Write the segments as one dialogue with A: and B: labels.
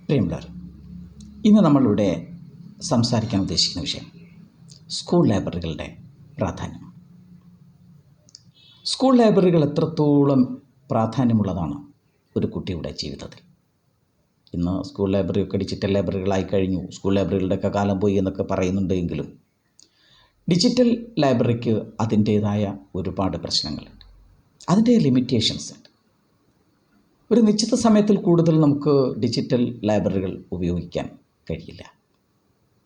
A: പ്രിയമുള്ളവർ, ഇന്ന് നമ്മളിവിടെ സംസാരിക്കാൻ ഉദ്ദേശിക്കുന്ന വിഷയം സ്കൂൾ ലൈബ്രറികളുടെ പ്രാധാന്യം. സ്കൂൾ ലൈബ്രറികൾ എത്രത്തോളം പ്രാധാന്യമുള്ളതാണ് ഒരു കുട്ടിയുടെ ജീവിതത്തിൽ. ഇന്ന് സ്കൂൾ ലൈബ്രറിയൊക്കെ ഡിജിറ്റൽ ലൈബ്രറികളായി കഴിഞ്ഞു. സ്കൂൾ ലൈബ്രറികളുടെയൊക്കെ കാലം പോയി എന്നൊക്കെ പറയുന്നുണ്ടെങ്കിലും ഡിജിറ്റൽ ലൈബ്രറിക്ക് അതിൻ്റേതായ ഒരുപാട് പ്രശ്നങ്ങളുണ്ട്, അതിൻ്റെ ലിമിറ്റേഷൻസ് ഉണ്ട്. ഒരു നിശ്ചിത സമയത്തിൽ കൂടുതൽ നമുക്ക് ഡിജിറ്റൽ ലൈബ്രറികൾ ഉപയോഗിക്കാൻ കഴിയില്ല.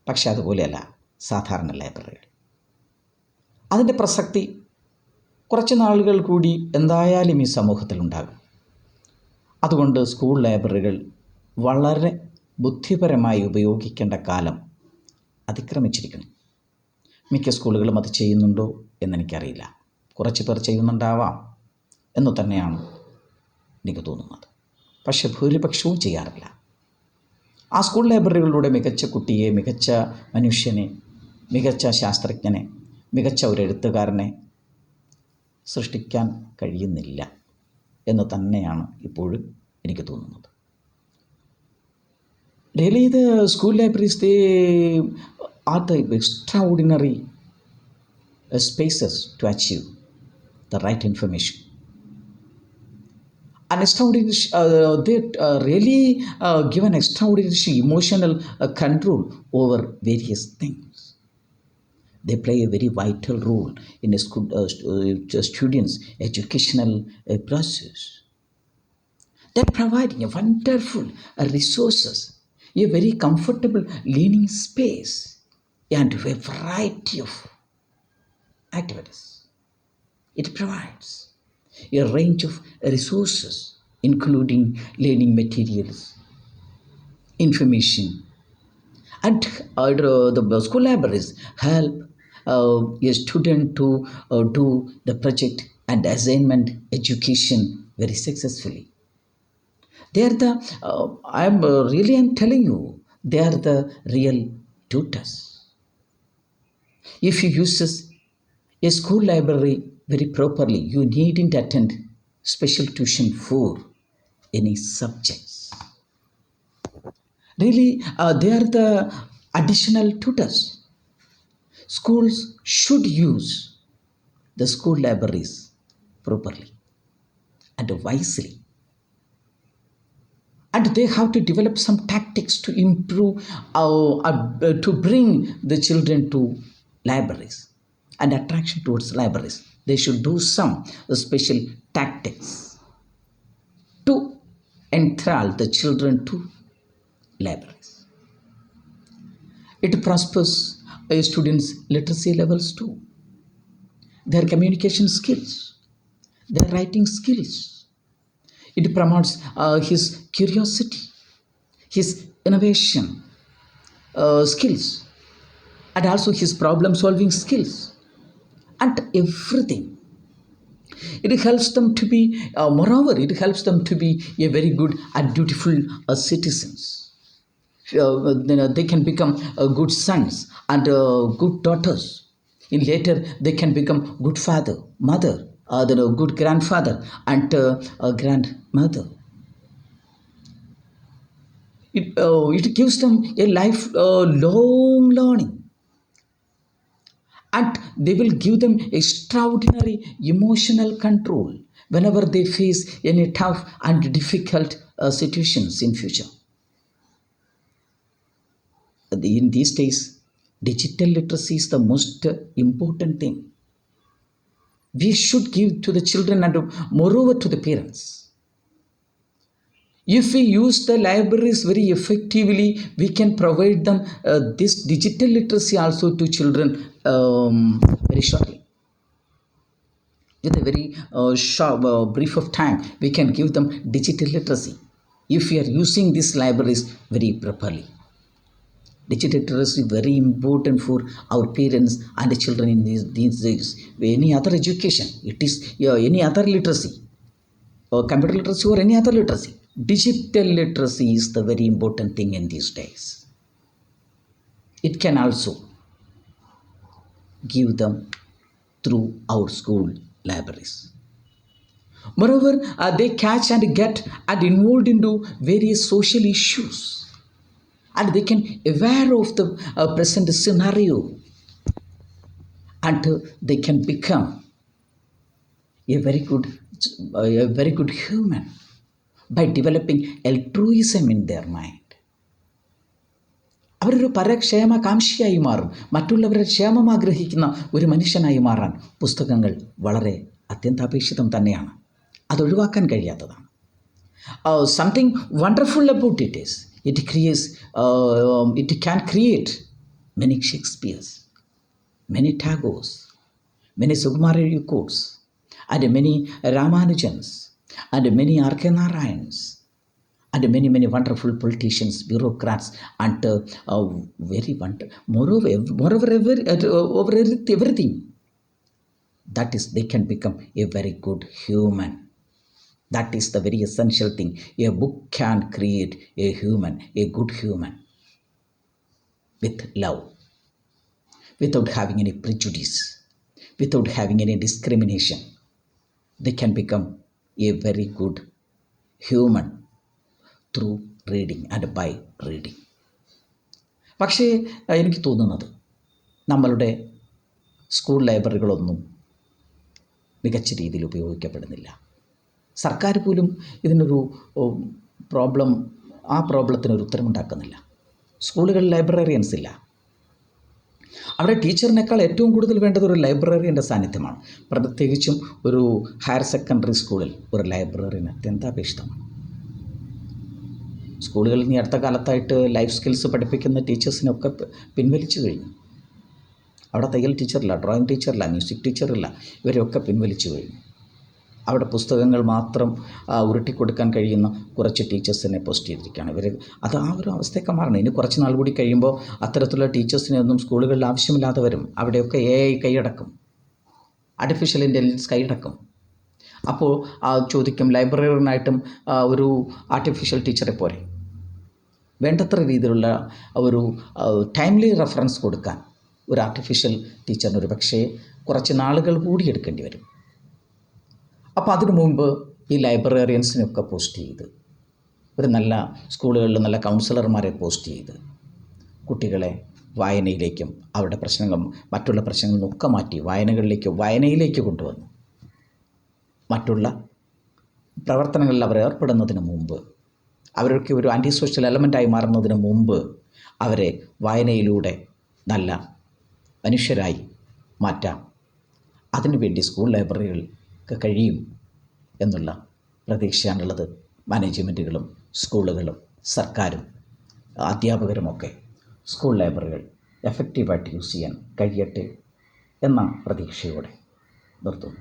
A: പക്ഷെ അതുപോലെയല്ല സാധാരണ ലൈബ്രറികൾ. അതിൻ്റെ പ്രസക്തി കുറച്ച് നാളുകൾ കൂടി എന്തായാലും ഈ സമൂഹത്തിലുണ്ടാകും. അതുകൊണ്ട് സ്കൂൾ ലൈബ്രറികൾ വളരെ ബുദ്ധിപരമായി ഉപയോഗിക്കേണ്ട കാലം അതിക്രമിച്ചിരിക്കുന്നു. മിക്ക സ്കൂളുകളും അത് ചെയ്യുന്നുണ്ടോ എന്നെനിക്കറിയില്ല. കുറച്ച് പേർ ചെയ്യുന്നുണ്ടാവാം എന്ന് തന്നെയാണ് എനിക്ക് തോന്നുന്നത്. പക്ഷെ ഭൂരിപക്ഷവും ചെയ്യാറില്ല. ആ സ്കൂൾ ലൈബ്രറികളിലൂടെ മികച്ച കുട്ടിയെ, മികച്ച മനുഷ്യനെ, മികച്ച ശാസ്ത്രജ്ഞനെ, മികച്ച ഒരു എഴുത്തുകാരനെ സൃഷ്ടിക്കാൻ കഴിയുന്നില്ല എന്ന് തന്നെയാണ് ഇപ്പോഴും എനിക്ക് തോന്നുന്നത്. Really, the school libraries, they are the extraordinary spaces to achieve the right information. And extraordinary, they really give an extraordinary emotional control over various things. They play a very vital role in a school, students' educational process. They're providing a wonderful resources, a very comfortable learning space, and a variety of activities. It provides a range of resources, including learning materials, information, and the school libraries help a student to do the project and assignment education very successfully. They are the, I'm telling you, they are the real tutors. If you use a school library very properly, you needn't attend special tuition for any subjects. Really, they are the additional tutors. Schools should use the school libraries properly and wisely. And they have to develop some tactics to improve, to bring the children to libraries and attraction towards libraries. They should do some special tactics to enthrall the children to libraries. It prospers students' literacy levels too, their communication skills, their writing skills. It promotes his curiosity, his innovation skills, and also his problem-solving skills, and everything. It helps them to be, moreover, it helps them to be a very good and dutiful citizens. They can become good sons and good daughters. In later, they can become good father, mother, good grandfather and grandmother. It gives them a life long learning, and they will give them extraordinary emotional control whenever they face any tough and difficult situations in future. In these days, digital literacy is the most important thing we should give to the children and moreover to the parents. If we use the libraries very effectively, we can provide them this digital literacy also to children very shortly. With a very short brief of time, we can give them digital literacy if we are using these libraries very properly. Digital literacy is very important for our parents and the children in these days. Any other education, it is any other literacy, or computer literacy or any other literacy. Digital literacy is the very important thing in these days. It can also give them through our school libraries. Moreover, they catch and get and involved into various social issues and they can aware of the present scenario, and they can become a very good human by developing altruism in their mind. അവരൊരു പരക്ഷേമകാംക്ഷിയായി മാറും. മറ്റുള്ളവരുടെ ക്ഷേമം ആഗ്രഹിക്കുന്ന ഒരു മനുഷ്യനായി മാറാൻ പുസ്തകങ്ങൾ വളരെ അത്യന്താപേക്ഷിതം തന്നെയാണ്. അതൊഴിവാക്കാൻ കഴിയാത്തതാണ്. Something wonderful about it is it can create many Shakespeares, many Tagores, many Sukumara Yukots, and many Ramanujans, and many R.K. Narayans, and many wonderful politicians, bureaucrats, and very wonderful. Moreover, over everything, that is, they can become a very good human. That is the very essential thing. A book can create a human, a good human, with love, without having any prejudice, without having any discrimination. They can become a very good human through reading and by reading. പക്ഷേ എനിക്ക് തോന്നുന്നത് നമ്മളുടെ school ലൈബ്രറികളൊന്നും മികച്ച രീതിയിൽ ഉപയോഗിക്കപ്പെടുന്നില്ല. സർക്കാർ പോലും ഇതിനൊരു പ്രോബ്ലത്തിനൊരു ഉത്തരമുണ്ടാക്കുന്നില്ല. സ്കൂളുകളിൽ ലൈബ്രറിയൻസ് ഇല്ല. അവിടെ ടീച്ചറിനേക്കാൾ ഏറ്റവും കൂടുതൽ വേണ്ടത് ഒരു ലൈബ്രറിയൻ്റെ സാന്നിധ്യമാണ്. പ്രത്യേകിച്ചും ഒരു ഹയർ സെക്കൻഡറി സ്കൂളിൽ ഒരു ലൈബ്രറിയൻ അത്യന്താപേക്ഷിതമാണ്. സ്കൂളുകളിൽ ഈ അടുത്ത കാലത്തായിട്ട് ലൈഫ് സ്കിൽസ് പഠിപ്പിക്കുന്ന ടീച്ചേഴ്സിനൊക്കെ പിൻവലിച്ചു കഴിഞ്ഞു. അവിടെ തയ്യൽ ടീച്ചറില്ല, ഡ്രോയിങ് ടീച്ചറില്ല, മ്യൂസിക് ടീച്ചറില്ല, ഇവരെയൊക്കെ പിൻവലിച്ചു കഴിഞ്ഞു. അവിടെ പുസ്തകങ്ങൾ മാത്രം ഉരുട്ടിക്കൊടുക്കാൻ കഴിയുന്ന കുറച്ച് ടീച്ചേഴ്സിനെ പോസ്റ്റ് ചെയ്തിരിക്കുകയാണ്. അത് ആ ഒരു അവസ്ഥയൊക്കെ മാറണം. ഇനി കുറച്ച് നാൾ കൂടി കഴിയുമ്പോൾ അത്തരത്തിലുള്ള ടീച്ചേഴ്സിനെയൊന്നും സ്കൂളുകളിൽ ആവശ്യമില്ലാതെ വരും. അവിടെയൊക്കെ AI കൈയടക്കും, ആർട്ടിഫിഷ്യൽ ഇൻ്റലിജൻസ് കൈയടക്കും. അപ്പോൾ ചോദിക്കും, ലൈബ്രറിയനായിട്ടും ഒരു ആർട്ടിഫിഷ്യൽ ടീച്ചറെ പോരെ? വേണ്ടത്ര രീതിയിലുള്ള ഒരു ടൈംലി റെഫറൻസ് കൊടുക്കാൻ ഒരു ആർട്ടിഫിഷ്യൽ ടീച്ചറിന് ഒരു പക്ഷേ കുറച്ച് നാളുകൾ കൂടി എടുക്കേണ്ടി വരും. അപ്പോൾ അതിനു മുമ്പ് ഈ ലൈബ്രറിയൻസിനൊക്കെ പോസ്റ്റ് ചെയ്ത്, ഒരു നല്ല സ്കൂളുകളിൽ നല്ല കൗൺസിലർമാരെ പോസ്റ്റ് ചെയ്ത് കുട്ടികളെ വായനയിലേക്കും അവരുടെ പ്രശ്നങ്ങളും മറ്റുള്ള പ്രശ്നങ്ങളിൽ നിന്നൊക്കെ മാറ്റി വായനയിലേക്ക് കൊണ്ടുവന്നു മറ്റുള്ള പ്രവർത്തനങ്ങളിൽ അവർ ഏർപ്പെടുന്നതിന് മുമ്പ്, അവരൊക്കെ ഒരു ആൻറ്റി സോഷ്യൽ എലമെൻ്റായി മാറുന്നതിന് മുമ്പ് അവരെ വായനയിലൂടെ നല്ല മനുഷ്യരായി മാറ്റാം. അതിനുവേണ്ടി സ്കൂൾ ലൈബ്രറികൾക്ക് കഴിയും എന്നുള്ള പ്രതീക്ഷയാണുള്ളത്. മാനേജ്മെൻറ്റുകളും സ്കൂളുകളും സർക്കാരും അധ്യാപകരുമൊക്കെ സ്കൂൾ ലൈബ്രറികൾ എഫക്റ്റീവായിട്ട് യൂസ് ചെയ്യാൻ കഴിയട്ടെ എന്ന പ്രതീക്ഷയോടെ നിർത്തുന്നു.